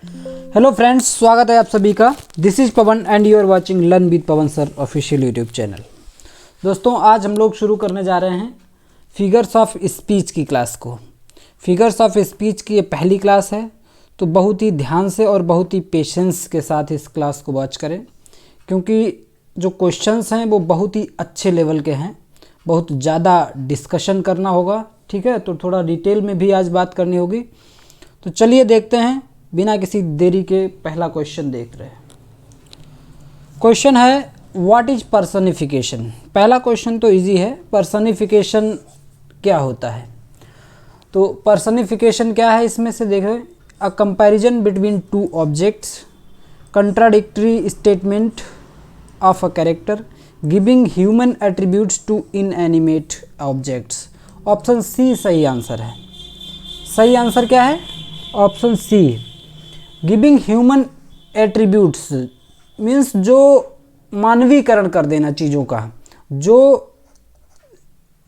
Hello friends, स्वागत है आप सभी का। This is Pavan and you are watching learn with Pavan sir official YouTube channel. दोस्तों, आज हम लोग शुरू करने जा रहे हैं फिगर्स ऑफ स्पीच की क्लास को। फिगर्स ऑफ स्पीच की ये पहली क्लास है, तो बहुत ही ध्यान से और बहुत ही पेशेंस के साथ इस क्लास को वॉच करें, क्योंकि जो क्वेश्चंस हैं वो बहुत ही अच्छे लेवल के हैं। बहुत ज़्यादा डिस्कशन करना होगा, ठीक है, तो थोड़ा डिटेल में भी आज बात करनी होगी। तो चलिए देखते हैं बिना किसी देरी के। पहला क्वेश्चन देख रहे हैं। क्वेश्चन है व्हाट इज पर्सनिफिकेशन। पहला क्वेश्चन तो इजी है, पर्सनिफिकेशन क्या होता है। तो पर्सनिफिकेशन क्या है, इसमें से देख रहे हैं, a comparison between two objects, contradictory statement of a character, giving human attributes to inanimate objects. Option C सही आंसर है। सही आंसर क्या है? Option C, giving human attributes means जो मानवीकरण कर देना चीज़ों का, जो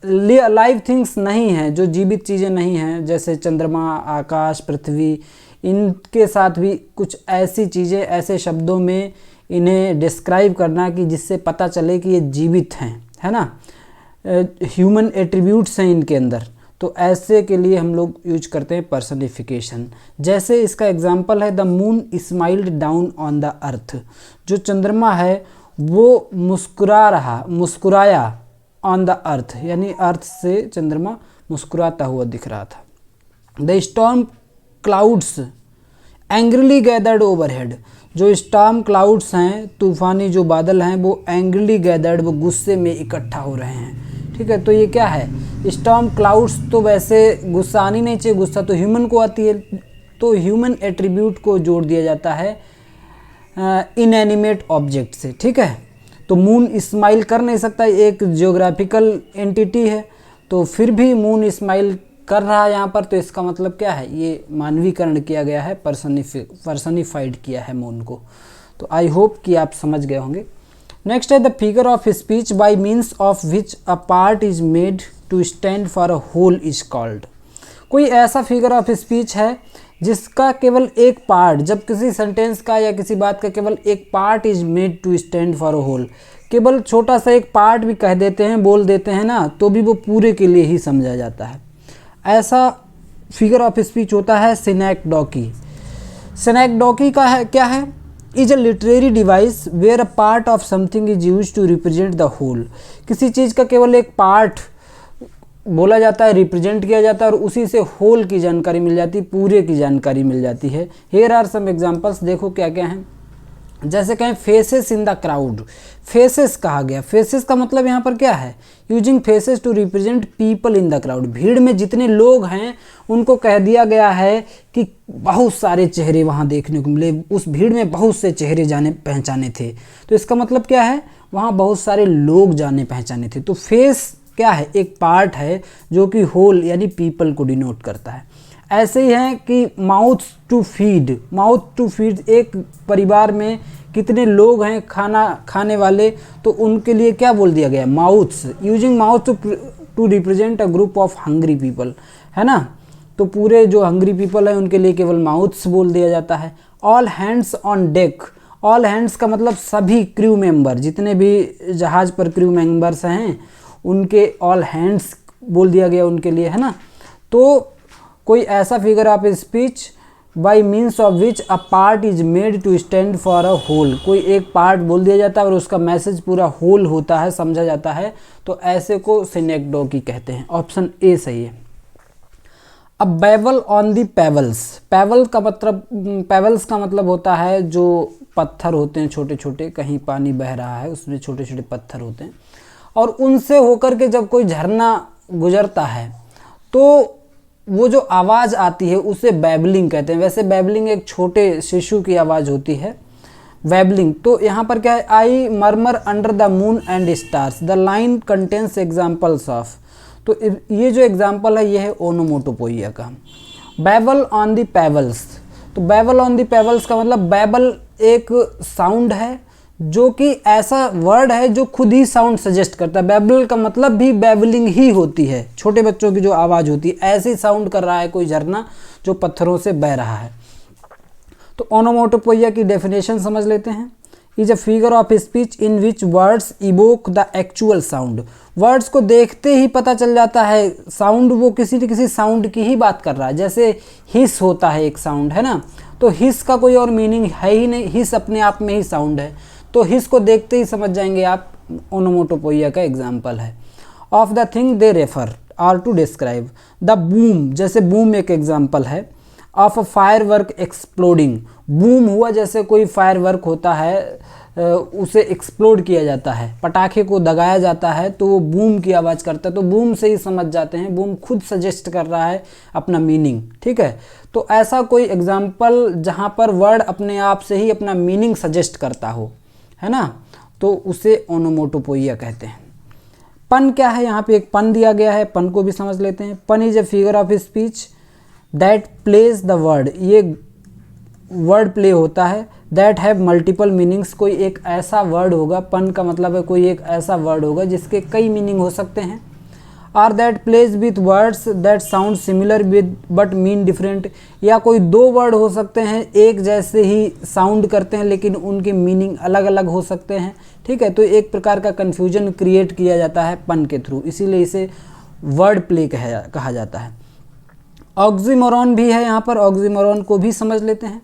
लाइव थिंग्स नहीं हैं, जो जीवित चीज़ें नहीं हैं, जैसे चंद्रमा, आकाश, पृथ्वी, इनके साथ भी कुछ ऐसी चीज़ें, ऐसे शब्दों में इन्हें डिस्क्राइब करना कि जिससे पता चले कि ये जीवित हैं, है ना, ह्यूमन एट्रीब्यूट्स हैं इनके अंदर। तो ऐसे के लिए हम लोग यूज करते हैं पर्सनिफिकेशन। जैसे इसका एग्जांपल है the moon smiled down on the earth. जो चंद्रमा है वो मुस्कुराया ऑन द अर्थ, यानी अर्थ से चंद्रमा मुस्कुराता हुआ दिख रहा था। The storm clouds angrily gathered overhead. जो स्टॉर्म क्लाउड्स हैं, तूफानी जो बादल हैं, वो एंग्रीली गैदर्ड, वो गुस्से में इकट्ठा हो रहे हैं, ठीक है। तो ये क्या है? Storm clouds. तो वैसे गुस्सा आनी नहीं चाहिए, गुस्सा तो ह्यूमन को आती है, तो ह्यूमन एट्रीब्यूट को जोड़ दिया जाता है इनएनिमेट ऑब्जेक्ट से, ठीक है। तो मून स्माइल कर नहीं सकता, एक जियोग्राफिकल एंटिटी है, तो फिर भी मून स्माइल कर रहा है यहाँ पर, तो इसका मतलब क्या है? ये मानवीकरण किया गया है, पर्सनिफाइड किया है मून को। तो आई होप कि आप समझ गए होंगे। नेक्स्ट है the figure of speech by means of which a part is made to stand for a whole is called. कोई ऐसा फिगर ऑफ स्पीच है जिसका केवल एक पार्ट, जब किसी सेंटेंस का या किसी बात का केवल एक part is made to stand for a whole, केवल छोटा सा एक पार्ट भी कह देते हैं, बोल देते हैं ना, तो भी वो पूरे के लिए ही समझा जाता है। ऐसा फिगर ऑफ स्पीच होता है सिनेक्डोकी। सिनेक्डोकी का है क्या है? Is a literary device where a part of something is use to represent the whole. किसी चीज़ का केवल एक पार्ट बोला जाता है, रिप्रेजेंट किया जाता है, और उसी से होल की जानकारी मिल जाती है, पूरे की जानकारी मिल जाती है। हेयर आर सम एग्जांपल्स, देखो क्या क्या हैं। जैसे कहें faces in the crowd. Faces कहा गया, फेसेस का मतलब यहाँ पर क्या है? Using faces to represent people in the crowd. भीड़ में जितने लोग हैं उनको कह दिया गया है कि बहुत सारे चेहरे वहाँ देखने को मिले, उस भीड़ में बहुत से चेहरे जाने पहचाने थे। तो इसका मतलब क्या है? वहाँ बहुत सारे लोग जाने पहचाने थे। तो फेस क्या है? एक पार्ट है जो कि होल यानी पीपल को डिनोट करता है। ऐसे ही है कि mouth to feed. Mouth to feed, एक परिवार में कितने लोग हैं खाना खाने वाले, तो उनके लिए क्या बोल दिया गया? Mouths. Using mouth to represent a group of hungry people, है ना। तो पूरे जो हंग्री पीपल हैं उनके लिए केवल माउथ्स बोल दिया जाता है। All hands on deck. All hands का मतलब सभी क्रू मेंबर, जितने भी जहाज पर क्रू मेंबर्स हैं उनके ऑल हैंड्स बोल दिया गया उनके लिए, है ना। तो कोई ऐसा figure of speech by means of which a part is made to stand for a whole. कोई एक पार्ट बोल दिया जाता है और उसका मैसेज पूरा होल होता है, समझा जाता है, तो ऐसे को सिनेक्डोकी कहते हैं। ऑप्शन ए सही है। अब बेवल ऑन द पेवल्स। पेवल्स का मतलब होता है जो पत्थर होते हैं छोटे छोटे, कहीं पानी बह रहा है उसमें छोटे छोटे पत्थर होते हैं, और उनसे होकर के जब कोई झरना गुजरता है तो वो जो आवाज़ आती है उसे बैबलिंग कहते हैं। वैसे बैबलिंग एक छोटे शिशु की आवाज़ होती है, बैबलिंग। तो यहाँ पर क्या है? I murmur under the moon and stars. The line contains examples of. तो ये जो एग्जाम्पल है ये है ओनोमोटोपोइया का। Babble on the pebbles. तो बैबल ऑन द पेवल्स का मतलब, बैबल एक साउंड है जो कि ऐसा वर्ड है जो खुद ही साउंड सजेस्ट करता है। बैबल का मतलब भी बैबलिंग ही होती है, छोटे बच्चों की जो आवाज़ होती है, ऐसे ही साउंड कर रहा है कोई झरना जो पत्थरों से बह रहा है। तो ओनोमोटोपोइया की डेफिनेशन समझ लेते हैं। Is a figure of speech in which words evoke the actual sound. Words को देखते ही पता चल जाता है साउंड, वो किसी न किसी साउंड की ही बात कर रहा है। जैसे हिस होता है एक साउंड, है ना, तो हिस का कोई और मीनिंग है ही नहीं, हिस अपने आप में ही साउंड है, तो हिस को देखते ही समझ जाएंगे आप, ओनोमोटोपोइया का एग्जाम्पल है। Of the thing they refer are to describe the boom, जैसे बूम एक एग्जाम्पल है। Of a firework exploding, boom हुआ जैसे कोई फायर वर्क होता है, उसे एक्सप्लोड किया जाता है, पटाखे को दगाया जाता है तो वो बूम की आवाज़ करता है, तो बूम से ही समझ जाते हैं, बूम खुद सजेस्ट कर रहा है अपना मीनिंग, ठीक है। तो ऐसा कोई एग्जाम्पल जहाँ पर वर्ड अपने आप से ही अपना मीनिंग सजेस्ट करता हो, है ना, तो उसे ओनोमोटोपोइया कहते हैं। पन क्या है, यहाँ पे एक पन दिया गया है, पन को भी समझ लेते हैं। पन is a figure of speech that place the word, ये वर्ड प्ले होता है। दैट हैव मल्टीपल मीनिंग्स, कोई एक ऐसा वर्ड होगा, पन का मतलब है कोई एक ऐसा वर्ड होगा जिसके कई मीनिंग हो सकते हैं। Are that place with words that sound similar with but mean different, या कोई दो वर्ड हो सकते हैं एक जैसे ही साउंड करते हैं लेकिन उनके मीनिंग अलग अलग हो सकते हैं, ठीक है। तो एक प्रकार का कन्फ्यूजन क्रिएट किया जाता है पन के थ्रू, इसीलिए इसे वर्ड प्ले कहा जाता है। ऑक्सीमोरॉन भी है यहाँ पर, ऑक्सीमोरॉन को भी समझ लेते हैं।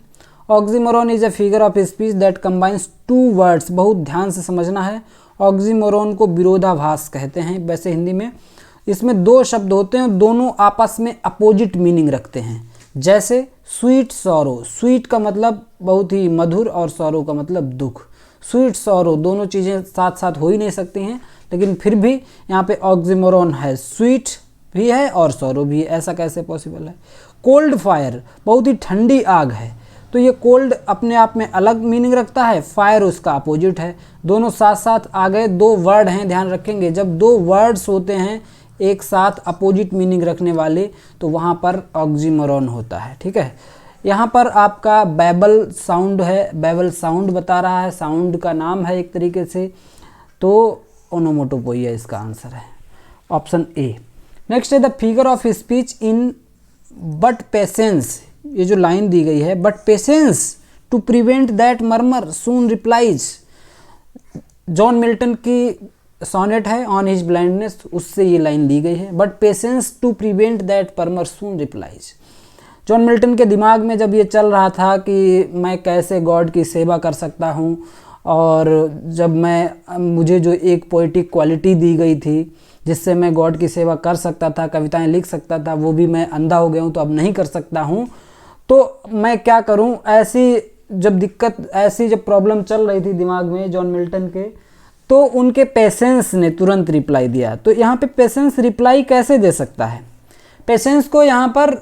Oxymoron is a figure of speech that combines two words, बहुत ध्यान से समझना है। ऑक्सीमोरॉन को विरोधाभास कहते हैं वैसे हिंदी में। इसमें दो शब्द होते हैं, दोनों आपस में अपोजिट मीनिंग रखते हैं। जैसे स्वीट सॉरो, स्वीट का मतलब बहुत ही मधुर और सॉरो का मतलब दुख। स्वीट सॉरो दोनों चीज़ें साथ साथ हो ही नहीं सकती हैं, लेकिन फिर भी यहाँ पे ऑक्सीमोरॉन है, स्वीट भी है और सॉरो भी है, ऐसा कैसे पॉसिबल है। कोल्ड फायर, बहुत ही ठंडी आग है, तो ये कोल्ड अपने आप में अलग मीनिंग रखता है, फायर उसका अपोजिट है, दोनों साथ साथ आ गए। दो वर्ड हैं, ध्यान रखेंगे, जब दो वर्ड्स होते हैं एक साथ अपोजिट मीनिंग रखने वाले तो वहाँ पर ऑक्सीमोरॉन होता है, ठीक है। यहाँ पर आपका बैबल साउंड है, बैबल साउंड बता रहा है, साउंड का नाम है एक तरीके से, तो ओनोमोटोपोइया इसका आंसर है, ऑप्शन ए। नेक्स्ट है the figure of speech in but patience, ये जो लाइन दी गई है, but patience to prevent that murmur soon replies, John Milton की सोनेट है ऑन हिज ब्लाइंडनेस, उससे ये लाइन ली गई है, but patience to prevent that murmur soon replies. John Milton के दिमाग में जब ये चल रहा था कि मैं कैसे गॉड की सेवा कर सकता हूँ, और जब मुझे जो एक पोइटिक क्वालिटी दी गई थी जिससे मैं गॉड की सेवा कर सकता था, कविताएं लिख सकता था, वो भी मैं अंधा हो गया हूँ तो अब नहीं कर सकता हूँ, तो मैं क्या करूँ। ऐसी जब प्रॉब्लम चल रही थी दिमाग में जॉन मिल्टन के, तो उनके पेशेंस ने तुरंत रिप्लाई दिया। तो यहाँ पे पेशेंस रिप्लाई कैसे दे सकता है, पेशेंस को यहाँ पर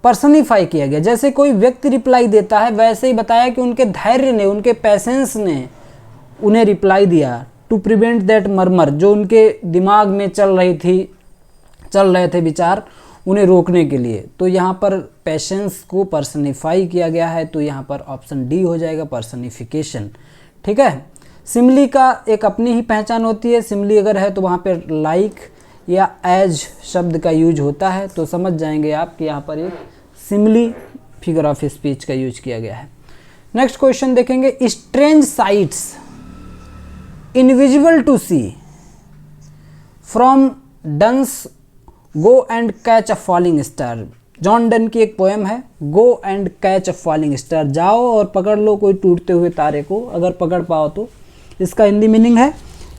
पर्सनिफाई किया गया, जैसे कोई व्यक्ति रिप्लाई देता है वैसे ही बताया कि उनके धैर्य ने, उनके पेशेंस ने उन्हें रिप्लाई दिया टू प्रिवेंट दैट मर्मर, जो उनके दिमाग में चल रहे थे विचार, उन्हें रोकने के लिए। तो यहाँ पर पेशेंस को पर्सनिफाई किया गया है, तो यहाँ पर ऑप्शन डी हो जाएगा, पर्सनिफिकेशन, ठीक है। सिमिली का एक अपनी ही पहचान होती है, सिमिली अगर है तो वहाँ पर लाइक या एज शब्द का यूज होता है, तो समझ जाएंगे आप कि यहाँ पर एक सिमिली फिगर ऑफ स्पीच का यूज किया गया है। नेक्स्ट क्वेश्चन देखेंगे, strange sights invisible to see from Donne's go and catch a falling star. John Donne की एक पोएम है, go and catch a falling star, जाओ और पकड़ लो कोई टूटते हुए तारे को, अगर पकड़ पाओ तो। इसका हिंदी मीनिंग है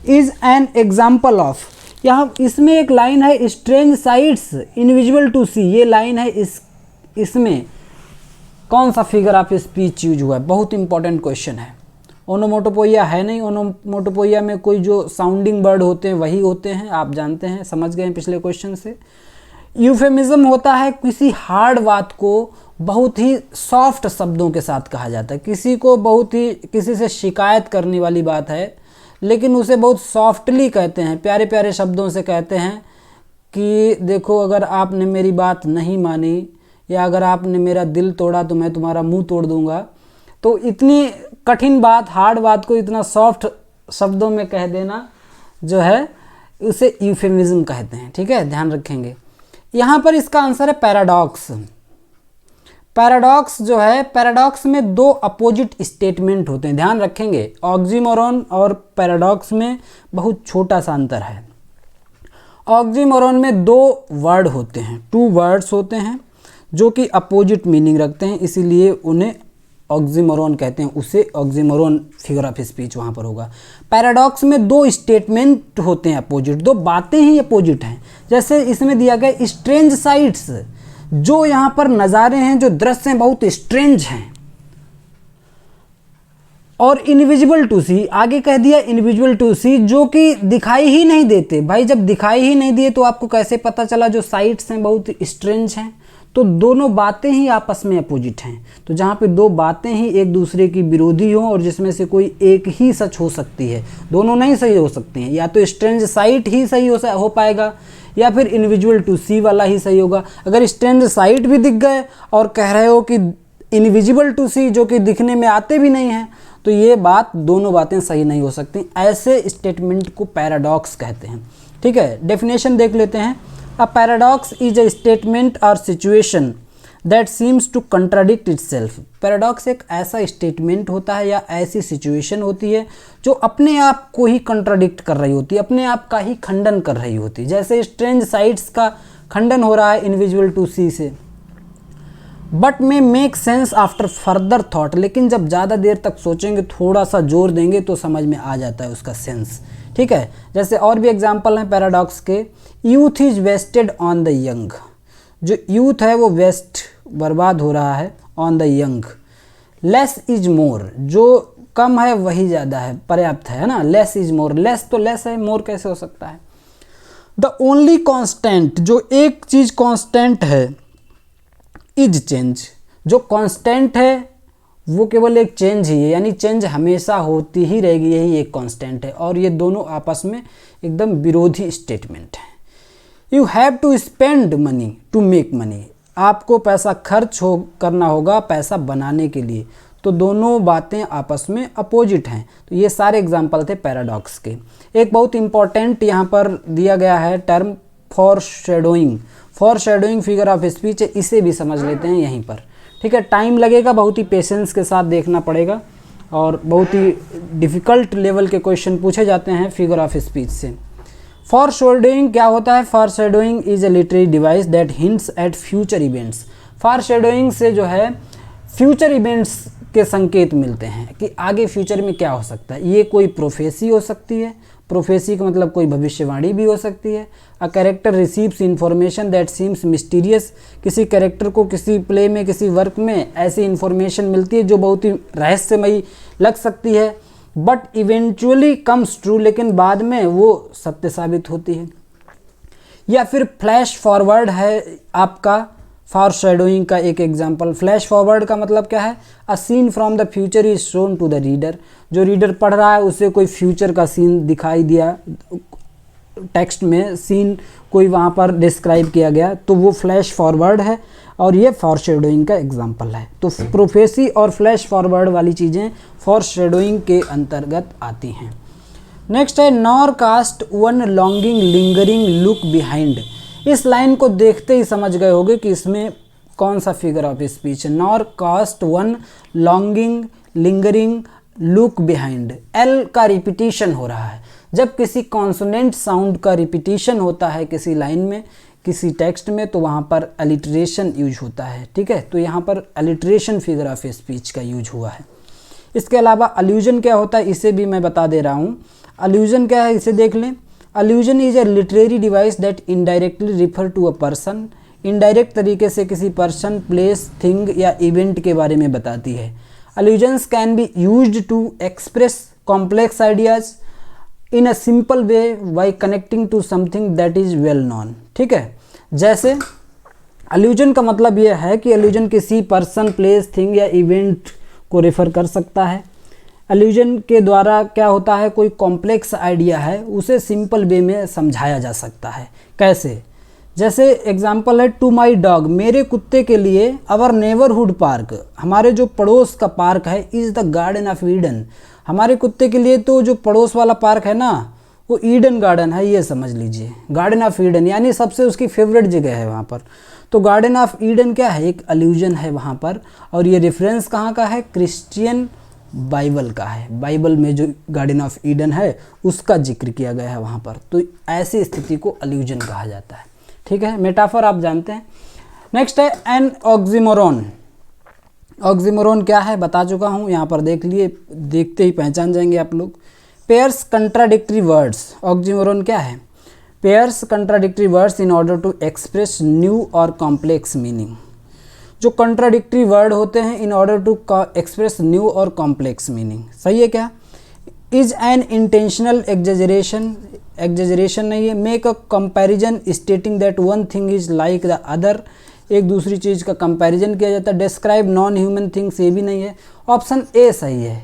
इज एन एग्जाम्पल ऑफ, यहाँ इसमें एक लाइन है स्ट्रेंज साइट्स इनविजिबल टू सी, ये लाइन है, इसमें कौन सा फिगर ऑफ स्पीच यूज हुआ है, बहुत इंपॉर्टेंट क्वेश्चन है। ओनोमोटोपोइया है नहीं, ओनोमोटोपोइया में कोई जो साउंडिंग वर्ड होते हैं वही होते हैं, आप जानते हैं, समझ गए हैं पिछले क्वेश्चन से। यूफेमिज्म होता है किसी हार्ड बात को बहुत ही सॉफ्ट शब्दों के साथ कहा जाता है, किसी से शिकायत करने वाली बात है लेकिन उसे बहुत सॉफ्टली कहते हैं, प्यारे प्यारे शब्दों से कहते हैं कि देखो अगर आपने मेरी बात नहीं मानी या अगर आपने मेरा दिल तोड़ा तो मैं तुम्हारा मुंह तोड़ दूंगा। तो इतनी कठिन बात, हार्ड बात को इतना सॉफ्ट शब्दों में कह देना जो है उसे यूफेमिज्म कहते हैं, ठीक है, ध्यान रखेंगे। यहाँ पर इसका आंसर है पैराडॉक्स। पैराडॉक्स जो है, पैराडॉक्स में दो अपोजिट स्टेटमेंट होते हैं, ध्यान रखेंगे। ऑक्सीमोरॉन और पैराडॉक्स में बहुत छोटा सा अंतर है। ऑक्सीमोरॉन में दो वर्ड होते हैं, टू वर्ड्स होते हैं जो कि अपोजिट मीनिंग रखते हैं, इसीलिए उन्हें ऑक्सीमोरॉन कहते हैं, उसे ऑक्सीमोरॉन फिगर ऑफ स्पीच वहाँ पर होगा। पैराडॉक्स में दो स्टेटमेंट होते हैं अपोजिट, दो बातें ही अपोजिट हैं। जैसे इसमें दिया गया स्ट्रेंज साइट्स, जो यहाँ पर नज़ारे हैं, जो दृश्य हैं, बहुत स्ट्रेंज हैं। और इनविजिबल टू सी, आगे कह दिया इनविजिबल टू सी, जो कि दिखाई ही नहीं देते। भाई जब दिखाई ही नहीं दिए तो आपको कैसे पता चला जो साइट्स हैं बहुत स्ट्रेंज हैं? तो दोनों बातें ही आपस में अपोजिट हैं। तो जहाँ पे दो बातें ही एक दूसरे की विरोधी हों और जिसमें से कोई एक ही सच हो सकती है, दोनों नहीं सही हो सकती हैं। या तो स्ट्रेंज साइट ही सही हो पाएगा या फिर इनविजुअल टू सी वाला ही सही होगा। अगर स्ट्रेंज साइट भी दिख गए और कह रहे हो कि इनविजिबल टू सी, जो कि दिखने में आते भी नहीं हैं, तो ये बात, दोनों बातें सही नहीं हो सकती। ऐसे स्टेटमेंट को पैराडॉक्स कहते हैं। ठीक है, डेफिनेशन देख लेते हैं। A paradox is a statement or situation that seems to contradict itself. Paradox एक ऐसा स्टेटमेंट होता है या ऐसी सिचुएशन होती है जो अपने आप को ही कंट्राडिक्ट कर रही होती है, अपने आप का ही खंडन कर रही होती है। जैसे स्ट्रेंज साइट्स का खंडन हो रहा है इनविजुअल टू सी से, बट में make sense after further thought, लेकिन जब ज़्यादा देर तक सोचेंगे, थोड़ा सा जोर देंगे तो समझ में आ जाता है उसका सेंस। ठीक है, जैसे और भी एग्जाम्पल हैं पैराडॉक्स के। Youth is wasted on the young, जो यूथ है वो वेस्ट, बर्बाद हो रहा है, on the young. Less is more, जो कम है वही ज़्यादा है, पर्याप्त है ना। लेस इज मोर, लेस तो लेस है, मोर कैसे हो सकता है। द ओनली कांस्टेंट, जो एक चीज़ कांस्टेंट है, इज चेंज, जो कांस्टेंट है वो केवल एक चेंज ही है, यानी चेंज हमेशा होती ही रहेगी, यही एक कांस्टेंट है। और ये दोनों आपस में एकदम विरोधी स्टेटमेंट है। You have to spend money to make money, आपको पैसा खर्च करना होगा पैसा बनाने के लिए। तो दोनों बातें आपस में अपोजिट हैं। तो ये सारे एग्जाम्पल थे पैराडॉक्स के। एक बहुत इंपॉर्टेंट यहाँ पर दिया गया है term, for shadowing. For shadowing figure of speech है, इसे भी समझ लेते हैं यहीं पर। ठीक है, टाइम लगेगा, बहुत ही पेशेंस के साथ देखना पड़ेगा और बहुत ही डिफ़िकल्ट लेवल के क्वेश्चन पूछे जाते हैं फिगर ऑफ स्पीच से। फॉर शेडोइंग क्या होता है? For shadowing is a literary device that hints eight future events. For shadowing से जो है फ्यूचर इवेंट्स के संकेत मिलते हैं कि आगे फ्यूचर में क्या हो सकता है। ये कोई प्रोफेसी हो सकती है, प्रोफेसी का मतलब कोई भविष्यवाणी भी हो सकती है। A character receives information that seems mysterious, किसी कैरेक्टर को किसी प्ले में, किसी वर्क में ऐसी इंफॉर्मेशन मिलती है जो बहुत ही रहस्यमयी लग सकती है, बट इवेंचुअली कम्स ट्रू, लेकिन बाद में वो सत्य साबित होती है। या फिर फ्लैश फॉरवर्ड है आपका फॉर शेडोइंग का एक एग्जाम्पल। फ्लैश फॉरवर्ड का मतलब क्या है? A scene from the future is shown to the reader, जो रीडर पढ़ रहा है उसे कोई फ्यूचर का सीन दिखाई दिया, टेक्स्ट में सीन कोई वहाँ पर डिस्क्राइब किया गया, तो वो फ्लैश फॉरवर्ड है और ये फॉर शेडोइंग का एग्जाम्पल है। तो प्रोफेसी और फ्लैश फॉरवर्ड वाली चीज़ें फॉर शेडोइंग के अंतर्गत आती हैं। नेक्स्ट है nor cast one longing lingering look behind. इस लाइन को देखते ही समझ गए होंगे कि इसमें कौन सा फिगर ऑफ स्पीच है। Nor cast one longing lingering look behind, L का रिपीटिशन हो रहा है। जब किसी कॉन्सोनेंट साउंड का रिपीटिशन होता है किसी लाइन में, किसी टेक्स्ट में, तो वहाँ पर अलिटरेशन यूज होता है। ठीक है, तो यहाँ पर अलिटरेशन फिगर ऑफ स्पीच का यूज हुआ है। इसके अलावा अल्यूजन क्या होता है इसे भी मैं बता दे रहा हूँ। अल्यूजन क्या है इसे देख लें। Allusion is a literary device that indirectly refer to a person, indirect तरीके से किसी पर्सन, प्लेस, थिंग या इवेंट के बारे में बताती है। Allusions can be used to express complex ideas in a simple way by connecting to something that is well known. ठीक है, जैसे अल्यूजन का मतलब यह है कि अल्यूजन किसी पर्सन, प्लेस, थिंग या इवेंट को रेफर कर सकता है। अल्यूजन के द्वारा क्या होता है, कोई कॉम्प्लेक्स आइडिया है उसे सिंपल वे में समझाया जा सकता है। कैसे? जैसे एग्जाम्पल है टू माई डॉग, मेरे कुत्ते के लिए, अवर नेबरहुड पार्क, हमारे जो पड़ोस का पार्क है, is the garden of Eden, हमारे कुत्ते के लिए तो जो पड़ोस वाला पार्क है ना वो ईडन गार्डन है, ये समझ लीजिए, गार्डन ऑफ ईडन, यानी सबसे उसकी फेवरेट जगह है वहाँ पर। तो गार्डन ऑफ ईडन क्या है, एक अलूजन है वहाँ पर, और ये रेफरेंस कहाँ का है, क्रिश्चियन बाइबल का है। बाइबल में जो गार्डन ऑफ ईडन है उसका जिक्र किया गया है वहाँ पर, तो ऐसी स्थिति को अलूजन कहा जाता है। ठीक है, मेटाफर आप जानते हैं। नेक्स्ट है एन ऑक्सीमोरॉन। ऑक्सीमोरॉन क्या है बता चुका हूँ, यहाँ पर देख लिए, देखते ही पहचान जाएंगे आप लोग। Pairs contradictory words. ऑक्सीमोरॉन क्या है, pairs contradictory words in order to express new और कॉम्प्लेक्स मीनिंग। जो कंट्राडिक्टरी वर्ड होते हैं in order to express new और कॉम्प्लेक्स मीनिंग, सही है क्या। Is an intentional exaggeration, exaggeration नहीं है। Make a comparison stating that one thing is like the other, एक दूसरी चीज़ का कंपैरिजन किया जाता है। डिस्क्राइब नॉन ह्यूमन थिंग्स, ये भी नहीं है। ऑप्शन ए सही है।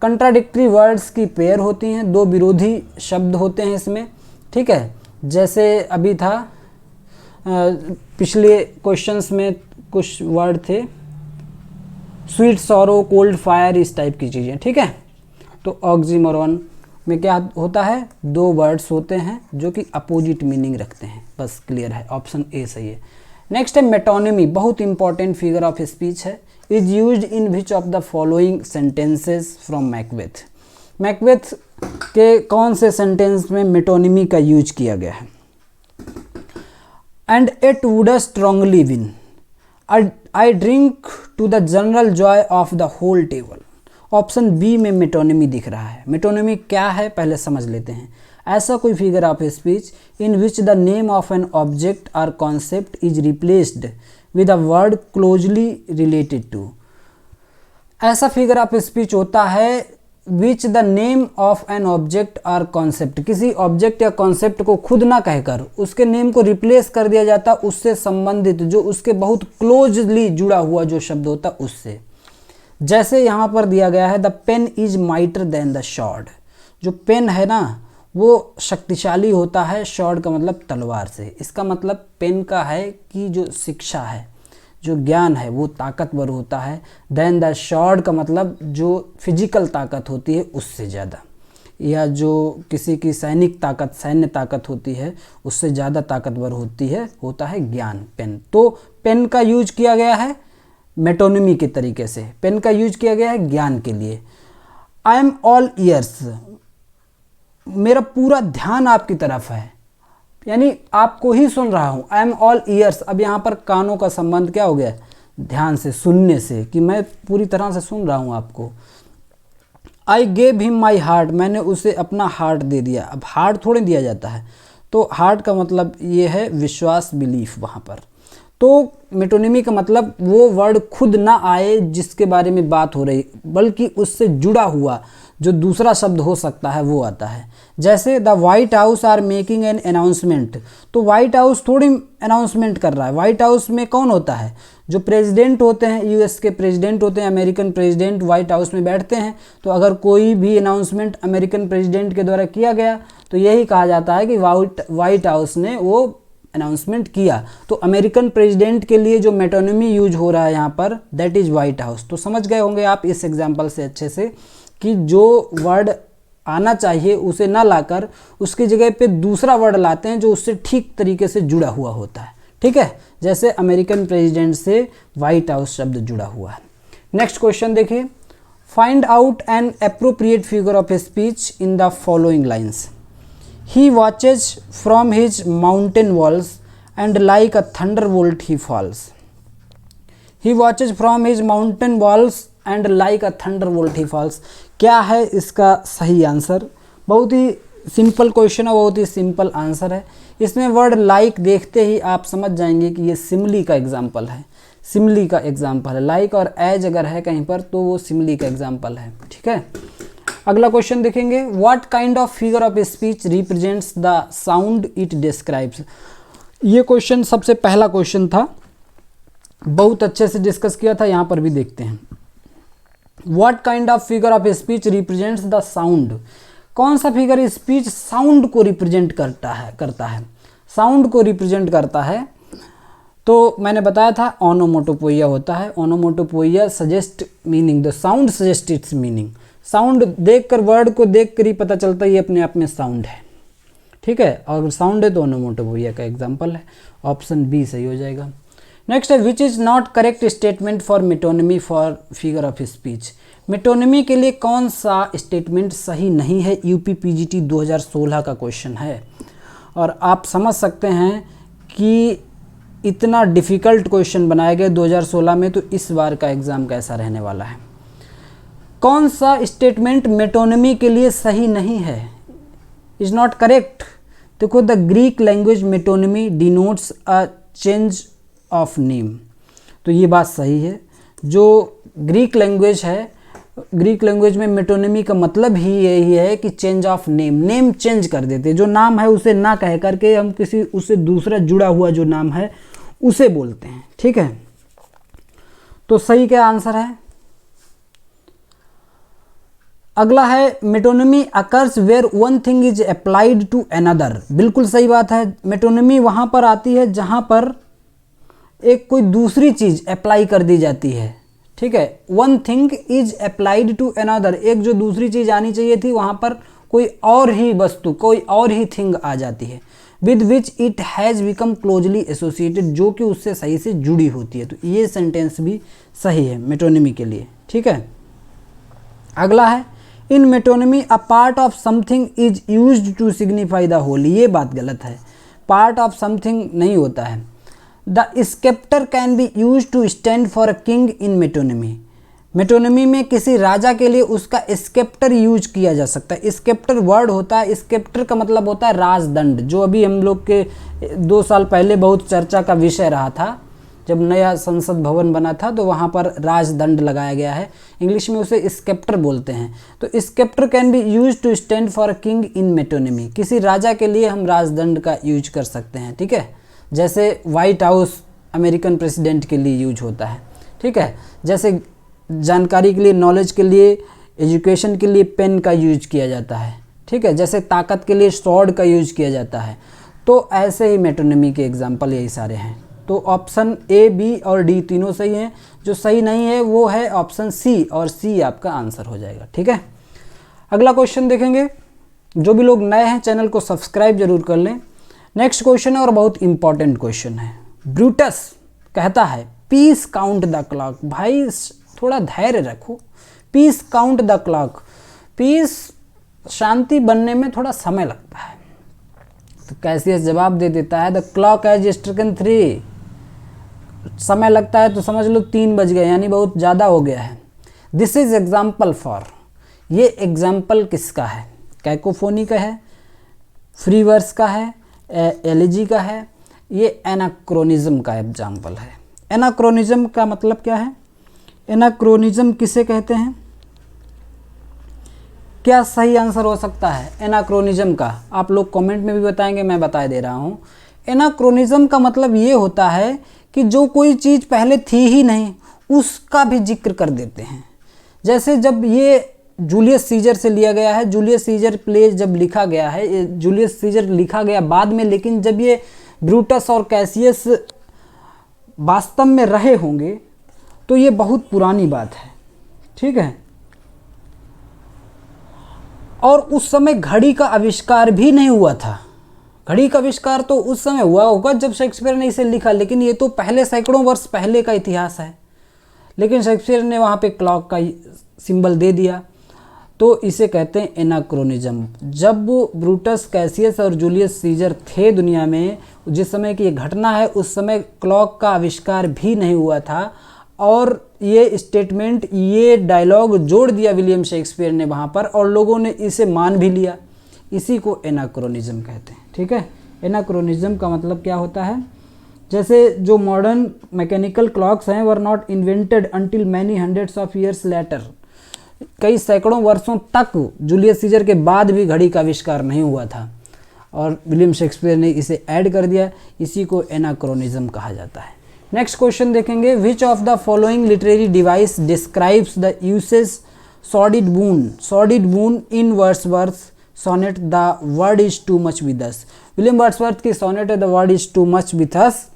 कंट्राडिक्टरी वर्ड्स की पेयर होती हैं, दो विरोधी शब्द होते हैं इसमें, ठीक है। जैसे अभी था पिछले क्वेश्चंस में कुछ वर्ड थे, स्वीट सॉरो, कोल्ड फायर, इस टाइप की चीज़ें, ठीक है। तो ऑक्सीमोरॉन में क्या होता है, दो वर्ड्स होते हैं जो कि अपोजिट मीनिंग रखते हैं, बस क्लियर है, ऑप्शन ए सही है। नेक्स्ट है मेटोनिमी, बहुत इंपॉर्टेंट फिगर ऑफ स्पीच है। Is used in which of the following sentences from Macbeth. Macbeth के कौन से सेंटेंस में मेटोनिमी का यूज किया गया है। And it would strongly win, I drink to the general joy of the whole table. Option B में metonymy दिख रहा है। मेटोनिमी क्या है पहले समझ लेते हैं। ऐसा कोई figure of speech in which the name of an object or concept is replaced with a word closely related to. ऐसा फिगर ऑफ स्पीच होता है which the name of an object or concept, किसी object या concept को खुद ना कहकर उसके नेम को रिप्लेस कर दिया जाता उससे संबंधित, जो उसके बहुत क्लोजली जुड़ा हुआ जो शब्द होता उससे। जैसे यहाँ पर दिया गया है the pen is mightier than the sword. जो पेन है ना वो शक्तिशाली होता है, शॉर्ड का मतलब तलवार से। इसका मतलब पेन का है कि जो शिक्षा है, जो ज्ञान है वो ताकतवर होता है। देन द शॉर्ड का मतलब जो फिजिकल ताकत होती है उससे ज़्यादा, या जो किसी की सैनिक ताकत, सैन्य ताकत होती है उससे ज़्यादा ताकतवर होती है, होता है ज्ञान, पेन। तो पेन का यूज किया गया है मेटोनिमी के तरीके से, पेन का यूज किया गया है ज्ञान के लिए। आई एम ऑल ईयर्स, मेरा पूरा ध्यान आपकी तरफ है, यानी आपको ही सुन रहा हूँ। आई एम ऑल ईयर्स, अब यहाँ पर कानों का संबंध क्या हो गया, ध्यान से, सुनने से, कि मैं पूरी तरह से सुन रहा हूँ आपको। I gave him my heart, मैंने उसे अपना हार्ट दे दिया। अब हार्ट थोड़े दिया जाता है, तो हार्ट का मतलब ये है विश्वास, बिलीफ वहाँ पर। तो मेटोनिमी का मतलब वो वर्ड खुद ना आए जिसके बारे में बात हो रही, बल्कि उससे जुड़ा हुआ जो दूसरा शब्द हो सकता है वो आता है। जैसे the White House are making an announcement, तो वाइट हाउस थोड़ी अनाउंसमेंट कर रहा है। वाइट हाउस में कौन होता है, जो प्रेसिडेंट होते हैं, यूएस के प्रेसिडेंट होते हैं, अमेरिकन प्रेसिडेंट वाइट हाउस में बैठते हैं। तो अगर कोई भी अनाउंसमेंट अमेरिकन प्रेसिडेंट के द्वारा किया गया तो यही कहा जाता है कि वाइट हाउस ने वो अनाउंसमेंट किया। तो अमेरिकन प्रेसिडेंट के लिए जो मेटोनिमी यूज हो रहा है यहाँ पर, दैट इज वाइट हाउस। तो समझ गए होंगे आप इस एग्जाम्पल से अच्छे से कि जो वर्ड आना चाहिए उसे ना लाकर उसकी जगह पे दूसरा वर्ड लाते हैं जो उससे ठीक तरीके से जुड़ा हुआ होता है, ठीक है। जैसे अमेरिकन प्रेसिडेंट से वाइट हाउस शब्द जुड़ा हुआ है। नेक्स्ट क्वेश्चन देखिए, find out an appropriate figure of speech in the following lines. He watches from his mountain walls and like a thunderbolt he falls. He watches from his mountain walls and like a thunderbolt he falls. क्या है इसका सही answer? बहुत ही simple question है, बहुत ही simple answer है। इसमें word like देखते ही आप समझ जाएंगे कि ये सिमली का एग्जाम्पल है, सिमली का एग्जाम्पल है। लाइक और एज अगर है कहीं पर तो वो सिमली का एग्जाम्पल है, ठीक है। अगला क्वेश्चन देखेंगे, what kind of figure of speech represents the sound it describes. ये क्वेश्चन सबसे पहला क्वेश्चन था, बहुत अच्छे से डिस्कस किया था, यहाँ पर भी देखते हैं। What kind of figure of speech represents the sound, कौन सा फिगर स्पीच साउंड को रिप्रेजेंट करता है साउंड को रिप्रेजेंट करता है। तो मैंने बताया था ओनोमोटोपोइया होता है। Onomatopoeia suggest meaning, the sound suggest its meaning. Sound देखकर, वर्ड को देखकर ही पता चलता है ये अपने आप में साउंड है, ठीक है। और साउंड है तो ओनोमोटोपोइया का एग्जाम्पल है, ऑप्शन बी सही हो जाएगा। नेक्स्ट है which is not correct statement for metonymy for figure of speech. Metonymy के लिए कौन सा स्टेटमेंट सही नहीं है, यूपी पीजीटी 2016 का क्वेश्चन है। और आप समझ सकते हैं कि इतना डिफ़िकल्ट क्वेश्चन बनाया गया 2016 में, तो इस बार का एग्ज़ाम कैसा रहने वाला है। कौन सा स्टेटमेंट मेटोनिमी के लिए सही नहीं है, इज़ नॉट करेक्ट। देखो, the Greek language metonymy denotes a change of name, तो ये बात सही है। जो ग्रीक लैंग्वेज है, ग्रीक लैंग्वेज में मेटोनिमी का मतलब ही यही है कि change of name, name change कर देते, जो नाम है उसे ना कह करके हम किसी उससे दूसरा जुड़ा हुआ जो नाम है उसे बोलते हैं, ठीक है। तो सही क्या आंसर है। अगला है metonymy occurs where one thing is applied to another. बिल्कुल सही बात है, मेटोनिमी वहाँ पर आती है जहाँ पर एक कोई दूसरी चीज़ अप्लाई कर दी जाती है, ठीक है। One thing is applied to another, एक जो दूसरी चीज़ आनी चाहिए थी वहाँ पर कोई और ही वस्तु, कोई और ही थिंग आ जाती है। With which it has become closely associated, जो कि उससे सही से जुड़ी होती है। तो ये सेंटेंस भी सही है मेटोनिमी के लिए, ठीक है। अगला है in metonymy a part of something is used to signify the whole. ये बात गलत है, पार्ट ऑफ समथिंग नहीं होता है। The sceptre can be use to stand for a king in metonymy. Metonymy में किसी राजा के लिए उसका स्केप्टर यूज किया जा सकता है। स्केप्टर वर्ड होता है, स्केप्टर का मतलब होता है राजदंड, जो अभी हम लोग के 2 साल पहले बहुत चर्चा का विषय रहा था। जब नया संसद भवन बना था तो वहाँ पर राजदंड लगाया गया है, इंग्लिश में उसे स्केप्टर बोलते हैं। तो sceptre can be use to stand for a king in metonymy, किसी राजा के लिए हम राजदंड का यूज कर सकते हैं, ठीक है। जैसे वाइट हाउस अमेरिकन प्रेसिडेंट के लिए यूज होता है, ठीक है। जैसे जानकारी के लिए, नॉलेज के लिए, एजुकेशन के लिए पेन का यूज किया जाता है, ठीक है। जैसे ताकत के लिए स्वॉर्ड का यूज किया जाता है। तो ऐसे ही मेटोनिमी के एग्जाम्पल यही सारे हैं। तो ऑप्शन ए, बी और डी तीनों सही हैं। जो सही नहीं है वो है ऑप्शन सी, और सी आपका आंसर हो जाएगा, ठीक है। अगला क्वेश्चन देखेंगे। जो भी लोग नए हैं चैनल को सब्सक्राइब जरूर कर लें। नेक्स्ट क्वेश्चन है और बहुत इंपॉर्टेंट क्वेश्चन है। ब्रूटस कहता है पीस काउंट द क्लॉक। भाई थोड़ा धैर्य रखो, peace count the clock. Peace, शांति बनने में थोड़ा समय लगता है। तो कैसियस जवाब दे देता है द क्लॉक हैज स्ट्रिकन 3। समय लगता है तो समझ लो 3 बज गए, यानी बहुत ज़्यादा हो गया है। दिस इज एग्जाम्पल फॉर, ये एग्जाम्पल किसका है, कैकोफोनी का है, फ्री वर्स का है, एलिजी का है, ये एनाक्रोनिज्म का एग्जाम्पल है। एनाक्रोनिज्म का मतलब क्या है, एनाक्रोनिज्म किसे कहते हैं, क्या सही आंसर हो सकता है एनाक्रोनिज्म का, आप लोग कमेंट में भी बताएंगे, मैं बता दे रहा हूँ। एनाक्रोनिज्म का मतलब ये होता है कि जो कोई चीज़ पहले थी ही नहीं उसका भी जिक्र कर देते हैं। जैसे जब ये जूलियस सीजर से लिया गया है, जूलियस सीजर प्ले जब लिखा गया है, जूलियस सीजर लिखा गया बाद में, लेकिन जब ये ब्रूटस और कैसियस वास्तव में रहे होंगे तो ये बहुत पुरानी बात है, ठीक है। और उस समय घड़ी का आविष्कार भी नहीं हुआ था। घड़ी का आविष्कार तो उस समय हुआ होगा जब शेक्सपियर ने इसे लिखा, लेकिन ये तो पहले सैकड़ों वर्ष पहले का इतिहास है। लेकिन शेक्सपियर ने वहाँ पे क्लॉक का सिंबल दे दिया, तो इसे कहते हैं एनाक्रोनिज्म। जब ब्रूटस, कैसियस और जूलियस सीजर थे दुनिया में, जिस समय की ये घटना है, उस समय क्लॉक का आविष्कार भी नहीं हुआ था। और ये स्टेटमेंट, ये डायलॉग जोड़ दिया विलियम शेक्सपियर ने वहाँ पर, और लोगों ने इसे मान भी लिया। इसी को एनाक्रोनिज्म कहते हैं, ठीक है। एनाक्रोनिज्म का मतलब क्या होता है, जैसे जो मॉडर्न मैकेनिकल क्लॉक्स हैं were not invented until many hundreds of years later. कई सैकड़ों वर्षों तक जूलियस सीजर के बाद भी घड़ी का आविष्कार नहीं हुआ था, और विलियम शेक्सपियर ने इसे ऐड कर दिया। इसी को एनाक्रोनिज्म कहा जाता है। नेक्स्ट क्वेश्चन देखेंगे। Which of the following literary device describes the usage sordid boon. Sordid boon in Wordsworth sonnet the world is too much with us. William Wordsworth की सोनेट है the world is too much with us.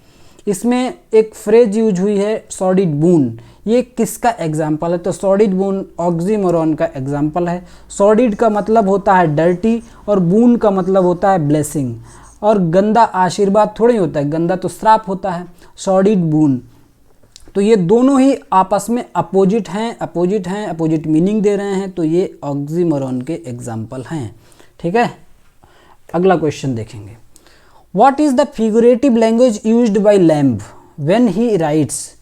इसमें एक phrase use हुई है sordid बून। ये किसका example है, तो सॉर्डिड बून ऑक्सीमोरॉन का एग्जाम्पल है। सॉर्डिड का मतलब होता है डर्टी और बून का मतलब होता है ब्लेसिंग। और गंदा आशीर्वाद थोड़ी होता है, गंदा तो श्राप होता है। सॉर्डिड बून, तो ये दोनों ही आपस में अपोजिट हैं, अपोजिट मीनिंग दे रहे हैं, तो ये ऑक्सीमोरॉन के एग्जाम्पल हैं। ठीक है, अगला क्वेश्चन देखेंगे। What is the figurative language used by Lamb when he writes?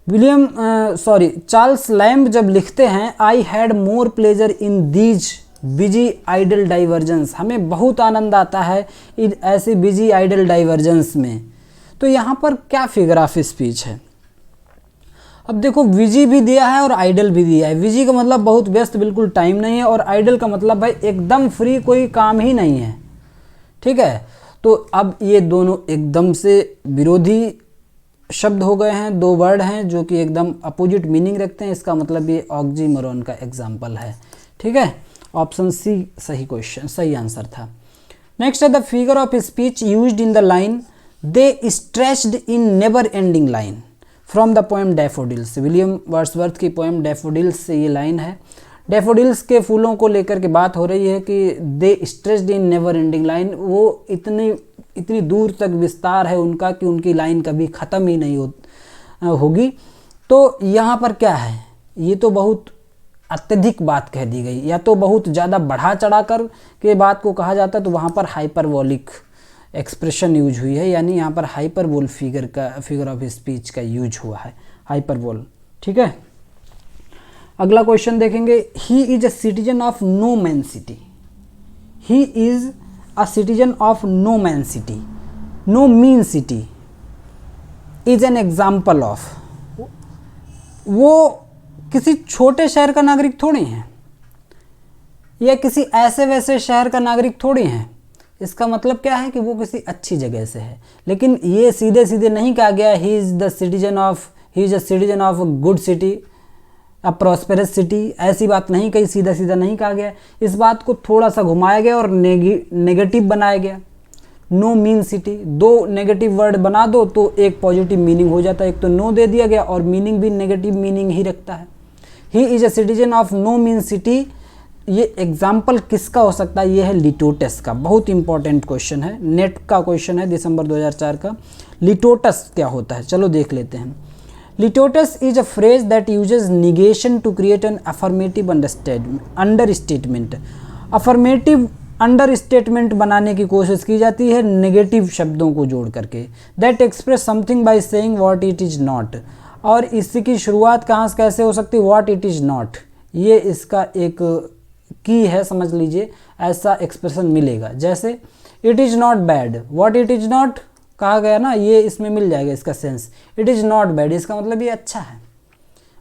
Charles Lamb जब लिखते हैं I had more pleasure in these busy idle diversions, हमें बहुत आनंद आता है इन ऐसे बिजी आइडल डाइवर्जेंस में, तो यहाँ पर क्या फिगर ऑफ स्पीच है? अब देखो विजी भी दिया है और आइडल भी दिया है। विजी का मतलब बहुत व्यस्त, बिल्कुल टाइम नहीं है, और आइडल का मतलब भाई एकदम फ्री, कोई काम ही नहीं है। ठीक है, तो अब ये दोनों एकदम से विरोधी शब्द हो गए हैं, दो वर्ड हैं जो कि एकदम अपोजिट मीनिंग रखते हैं, इसका मतलब ये ऑक्सीमोरॉन का एग्जाम्पल है। ठीक है, ऑप्शन सी सही आंसर था। नेक्स्ट है the figure of speech used in the line they stretched in never ending line from the poem daffodils. William Wordsworth की पोएम डैफोडिल्स से ये लाइन है। डैफोडिल्स के फूलों को लेकर के बात हो रही है कि they stretched in never ending line, वो इतनी दूर तक विस्तार है उनका कि उनकी लाइन कभी ख़त्म ही नहीं होगी। तो यहाँ पर क्या है, ये तो बहुत अत्यधिक बात कह दी गई, या तो बहुत ज़्यादा बढ़ा चढ़ा कर के बात को कहा जाता, तो वहाँ पर हाइपरबोलिक एक्सप्रेशन यूज हुई है, यानी यहाँ पर हाइपरबोल फिगर ऑफ स्पीच का यूज हुआ है, हाइपरबोल। ठीक है, अगला क्वेश्चन देखेंगे। He is a citizen of no man city. He is a citizen of no man city, no mean city is an example of, वो किसी छोटे शहर का नागरिक थोड़ी है, या किसी ऐसे वैसे शहर का नागरिक थोड़ी है। इसका मतलब क्या है कि वो किसी अच्छी जगह से है, लेकिन ये सीधे सीधे नहीं कहा गया ही is a citizen of good city, a prosperous city, ऐसी बात नहीं कही, सीधा सीधा नहीं कहा गया। इस बात को थोड़ा सा घुमाया गया और नेगेटिव बनाया गया। नो मीन सिटी, दो नेगेटिव वर्ड बना दो तो एक पॉजिटिव मीनिंग हो जाता है, एक तो नो दे दिया गया और मीनिंग भी नेगेटिव मीनिंग ही रखता है। He is a citizen of no mean city, ये एग्जाम्पल किसका हो सकता है? ये है लिटोटस का। बहुत इंपॉर्टेंट क्वेश्चन है, नेट का क्वेश्चन है दिसंबर 2004 का। लिटोटस क्या होता है, चलो देख लेते हैं। Litotes is a phrase that uses negation to create an affirmative understatement. Affirmative understatement बनाने की कोशिश की जाती है नेगेटिव शब्दों को जोड़ करके। That express something by saying what it is not, और इसकी शुरुआत कहाँ से कैसे हो सकती है? व्हाट इट इज़ नॉट, ये इसका एक की है, समझ लीजिए। ऐसा एक्सप्रेशन मिलेगा, जैसे it is not bad, what it is not कहा गया ना, ये इसमें मिल जाएगा इसका sense. It is not bad, इसका मतलब ये अच्छा है,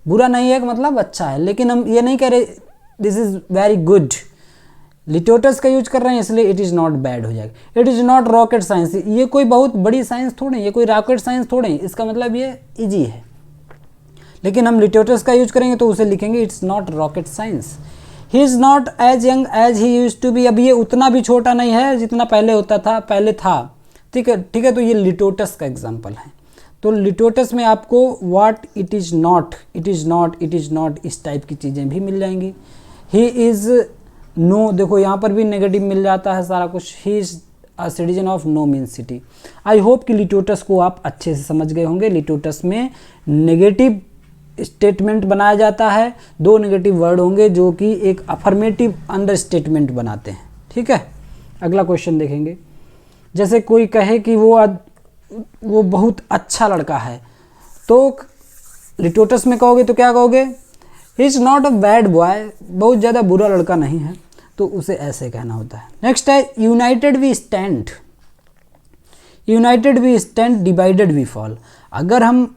बुरा नहीं है, मतलब अच्छा है, लेकिन हम ये नहीं कह रहे दिस इज़ वेरी गुड। लिटोटस का यूज कर रहे हैं इसलिए इट इज़ नॉट बैड हो जाएगा। It is not rocket science, ये कोई बहुत बड़ी साइंस थोड़ी, ये कोई रॉकेट साइंस थोड़ी, इसका मतलब ये इजी है, लेकिन हम लिटोटस का यूज करेंगे तो उसे लिखेंगे it's not rocket science. He is not as young as he used to be, अब ये उतना भी छोटा नहीं है जितना पहले होता था, पहले था। ठीक है, तो ये लिटोटस का एग्जाम्पल है। तो लिटोटस में आपको what it is not, it is not, it is not, इस टाइप की चीज़ें भी मिल जाएंगी। ही इज़ नो, देखो यहाँ पर भी नेगेटिव मिल जाता है सारा कुछ। He is a citizen of no mean city. I hope कि लिटोटस को आप अच्छे से समझ गए होंगे। लिटोटस में नेगेटिव स्टेटमेंट बनाया जाता है, दो नेगेटिव वर्ड होंगे जो कि एक अफर्मेटिव अंडर स्टेटमेंट बनाते हैं। ठीक है, अगला क्वेश्चन देखेंगे। जैसे कोई कहे कि वो बहुत अच्छा लड़का है, तो लिटोटस में कहोगे तो क्या कहोगे? ही is not a bad boy, बहुत ज़्यादा बुरा लड़का नहीं है, तो उसे ऐसे कहना होता है। नेक्स्ट है united we stand, united we stand, divided we fall. अगर हम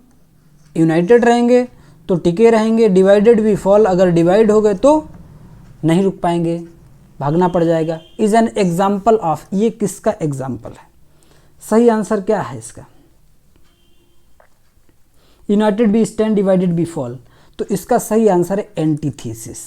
यूनाइटेड रहेंगे तो टिके रहेंगे, डिवाइडेड वी फॉल, अगर डिवाइड हो गए तो नहीं रुक पाएंगे, भागना पड़ जाएगा। इज एन एग्जाम्पल ऑफ, ये किसका एग्जाम्पल है? सही आंसर क्या है इसका? United we stand, divided we fall, तो इसका सही आंसर है एंटीथीसिस।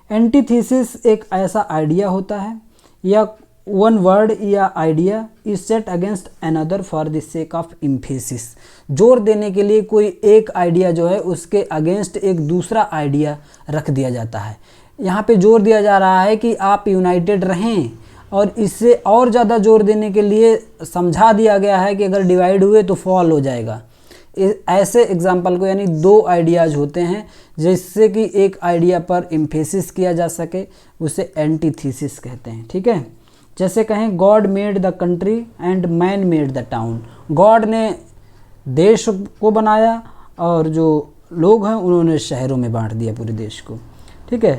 एंटीथीसिस एक ऐसा आइडिया होता है या वन वर्ड या idea is set against another for the sake of emphasis. जोर देने के लिए कोई एक आइडिया जो है उसके अगेंस्ट एक दूसरा आइडिया रख दिया जाता है। यहाँ पे जोर दिया जा रहा है कि आप यूनाइटेड रहें, और इससे और ज़्यादा जोर देने के लिए समझा दिया गया है कि अगर डिवाइड हुए तो फॉल हो जाएगा। ऐसे एग्जाम्पल को, यानी दो आइडियाज़ होते हैं जिससे कि एक आइडिया पर एम्फेसिस किया जा सके, उसे एंटीथीसिस कहते हैं। ठीक है, जैसे कहें God made the country and man made the town. God ने देश को बनाया और जो लोग हैं उन्होंने शहरों में बांट दिया पूरे देश को। ठीक है,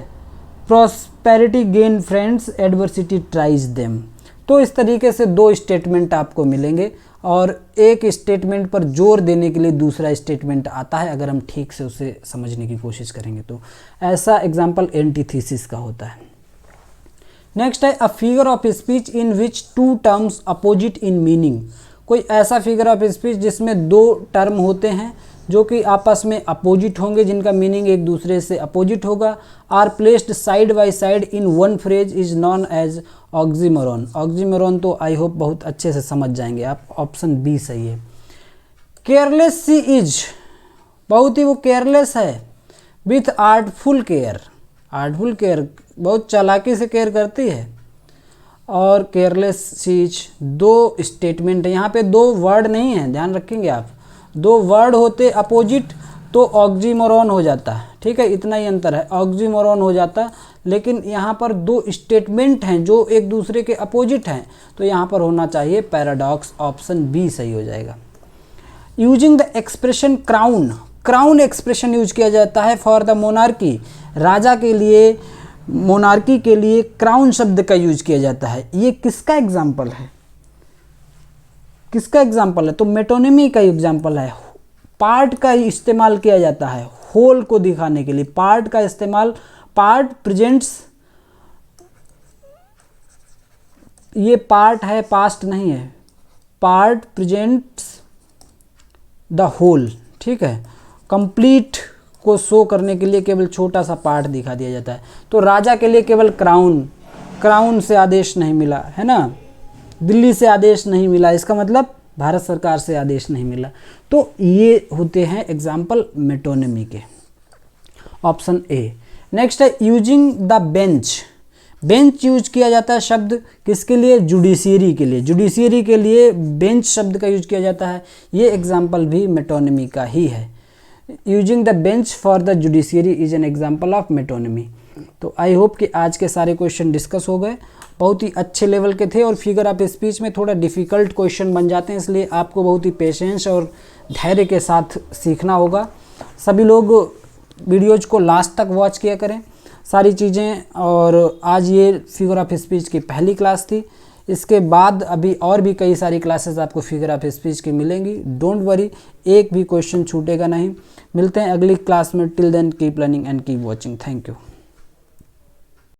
prosperity gain friends, adversity tries them. तो इस तरीके से दो स्टेटमेंट आपको मिलेंगे और एक स्टेटमेंट पर जोर देने के लिए दूसरा स्टेटमेंट आता है, अगर हम ठीक से उसे समझने की कोशिश करेंगे तो। ऐसा एग्जाम्पल एंटीथीसिस का होता है। नेक्स्ट है a figure of speech in which two terms opposite in meaning. कोई ऐसा फिगर ऑफ स्पीच जिसमें दो टर्म होते हैं जो कि आपस में अपोजिट होंगे, जिनका मीनिंग एक दूसरे से अपोजिट होगा। Are placed side by side in one phrase is known as oxymoron. Oxymoron तो आई होप बहुत अच्छे से समझ जाएंगे आप, ऑप्शन बी सही है। केयरलेस सी इज, बहुत ही वो केयरलेस है। With artful care, artful care बहुत चालाकी से केयर करती है। और केयरलेस चीज, दो स्टेटमेंट है, यहाँ पे दो वर्ड नहीं है, ध्यान रखेंगे आप। दो वर्ड होते अपोजिट तो ऑक्सीमोरॉन हो जाता है। ठीक है, इतना ही अंतर है, ऑक्सीमोरॉन हो जाता। लेकिन यहाँ पर दो स्टेटमेंट हैं जो एक दूसरे के अपोजिट हैं, तो यहाँ पर होना चाहिए पैराडॉक्स, ऑप्शन बी सही हो जाएगा। Using the expression crown, crown expression use किया जाता है फॉर द मोनार्की। राजा के लिए, मोनार्की के लिए क्राउन शब्द का यूज किया जाता है। ये किसका एग्जाम्पल है, किसका एग्जाम्पल है? तो मेटोनिमी का एग्जाम्पल है। पार्ट का इस्तेमाल किया जाता है होल को दिखाने के लिए। पार्ट का इस्तेमाल, पार्ट प्रेजेंट्स, ये पार्ट है, पास्ट नहीं है। Part presents the whole. ठीक है, कंप्लीट को शो करने के लिए केवल छोटा सा पार्ट दिखा दिया जाता है। तो राजा के लिए केवल क्राउन, क्राउन से आदेश नहीं मिला है ना, दिल्ली से आदेश नहीं मिला, इसका मतलब भारत सरकार से आदेश नहीं मिला। तो ये होते हैं एग्जाम्पल मेटोनिमी के, ऑप्शन ए। नेक्स्ट है using the bench. Bench use किया जाता है शब्द किसके लिए? जुडिशियरी के लिए। जुडिशियरी के लिए बेंच शब्द का यूज किया जाता है। ये एग्जाम्पल भी मेटोनिमी का ही है। Using the bench for the judiciary is an example of metonymy. तो आई होप कि आज के सारे क्वेश्चन डिस्कस हो गए, बहुत ही अच्छे लेवल के थे। और फिगर ऑफ स्पीच में थोड़ा डिफ़िकल्ट क्वेश्चन बन जाते हैं, इसलिए आपको बहुत ही पेशेंस और धैर्य के साथ सीखना होगा। सभी लोग वीडियोज़ को लास्ट तक वॉच किया करें सारी चीज़ें। और आज ये फिगर ऑफ स्पीच की पहली क्लास थी, इसके बाद अभी और भी कई सारी क्लासेस आपको फिगर ऑफ स्पीच की मिलेंगी। डोंट वरी, एक भी क्वेश्चन छूटेगा नहीं। मिलते हैं अगली क्लास में। Till then keep learning and keep watching. Thank you.